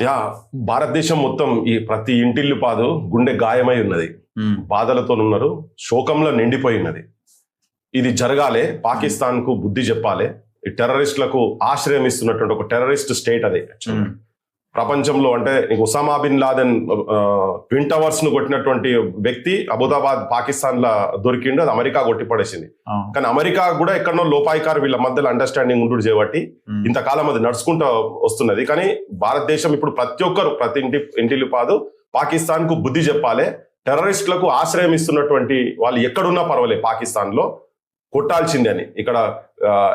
Yeah భారతదేశం మొత్తం ఈ ప్రతి ఇంటిల్లి పాదు గుండె గాయమై ఉన్నది. బాధలతో ఉన్నారు, శోకంలో నిండిపోయి ఉన్నది. ఇది జరగాలి, పాకిస్తాన్ కు బుద్ధి చెప్పాలి. ఈ టెర్రరిస్టులకు ఆశ్రయం ఇస్తున్నటువంటి ఒక టెర్రరిస్ట్ స్టేట్ అది. ప్రపంచంలో అంటే నీకు Osama bin Laden twin towers ను కొట్టినటువంటి వ్యక్తి అబుదాబాద్ పాకిస్తాన్ లా దొరికిండు, అది అమెరికా కొట్టి పడేసింది. కానీ అమెరికా కూడా ఎక్కడో లోపాయికారు వీళ్ళ మధ్యలో అండర్స్టాండింగ్ ఉంటుంది చేయబట్టి ఇంతకాలం అది నడుచుకుంటూ వస్తున్నది. కానీ భారతదేశం ఇప్పుడు ప్రతి ఒక్కరు ప్రతి ఇంటిల్లి పాదు పాకిస్తాన్ కు బుద్ధి చెప్పాలి. టెర్రరిస్టులకు ఆశ్రయం ఇస్తున్నటువంటి వాళ్ళు ఎక్కడున్నా పర్వాలేదు, పాకిస్తాన్ లో కొట్టాల్సిందే అని. ఇక్కడ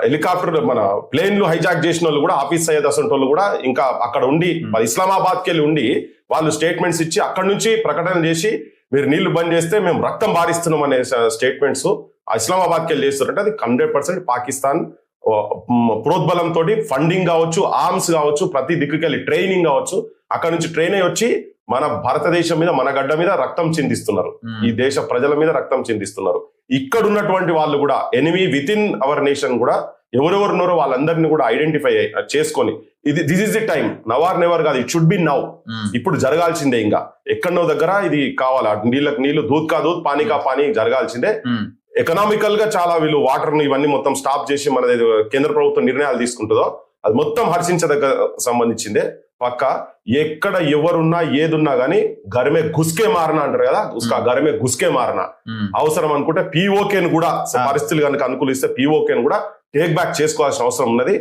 హెలికాప్టర్ మన ప్లేన్లు హైజాక్ చేసిన వాళ్ళు కూడా ఆఫీస్ సయ్యద్ అసంటి వాళ్ళు కూడా ఇంకా అక్కడ ఉండి ఇస్లామాబాద్కి వెళ్ళి ఉండి వాళ్ళు స్టేట్మెంట్స్ ఇచ్చి అక్కడ నుంచి ప్రకటన చేసి మీరు నీళ్లు బంద్ చేస్తే మేము రక్తం బారిస్తున్నాం అనే స్టేట్మెంట్స్ ఇస్లామాబాద్కి వెళ్ళి చేస్తున్నారంటే అది 100% పాకిస్తాన్ ప్రోద్బలంతో ఫండింగ్ కావచ్చు, ఆర్మ్స్ కావచ్చు, ప్రతి దిక్కుకెళ్ళి ట్రైనింగ్ కావచ్చు, అక్కడ నుంచి ట్రైన్ అయ్యి వచ్చి మన భారతదేశం మీద మన గడ్డ మీద రక్తం చిందిస్తున్నారు. ఈ దేశ ప్రజల మీద రక్తం చిందిస్తున్నారు. ఇక్కడ ఉన్నటువంటి వాళ్ళు కూడా enemy within our nation కూడా ఎవరెవరున్నారో వాళ్ళందరినీ కూడా ఐడెంటిఫై చేసుకొని this is the time, now or never కాదు, ఇట్ షుడ్ బి నౌ. ఇప్పుడు జరగాల్సిందే. ఇంకా ఎక్కడో దగ్గర ఇది కావాలా, నీళ్ళకి నీళ్లు, దూద్ కా దూద్, పానీ కా పానీ జరగాల్సిందే. ఎకనామికల్ గా చాలా వీళ్ళు వాటర్ ని ఇవన్నీ మొత్తం స్టాప్ చేసి మన కేంద్ర ప్రభుత్వం నిర్ణయాలు తీసుకుంటుందో అది మొత్తం హర్షించదగ్గ సంబంధించిందే. పక్క ఎక్కడ ఎవరున్నా ఏదున్నా గానీ గరమే గుస్కే మారనా అంటారు కదా, గరమే గుస్కే మారనా. అవసరం అనుకుంటే పిఓకేను కూడా పరిస్థితులు కనుక అనుకూలిస్తే పిఓకేను కూడా టేక్ బ్యాక్ చేసుకోవాల్సిన అవసరం ఉన్నది.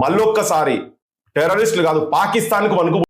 మళ్ళొక్కసారి టెర్రరిస్టులు కాదు, పాకిస్తాన్ కు వణుకు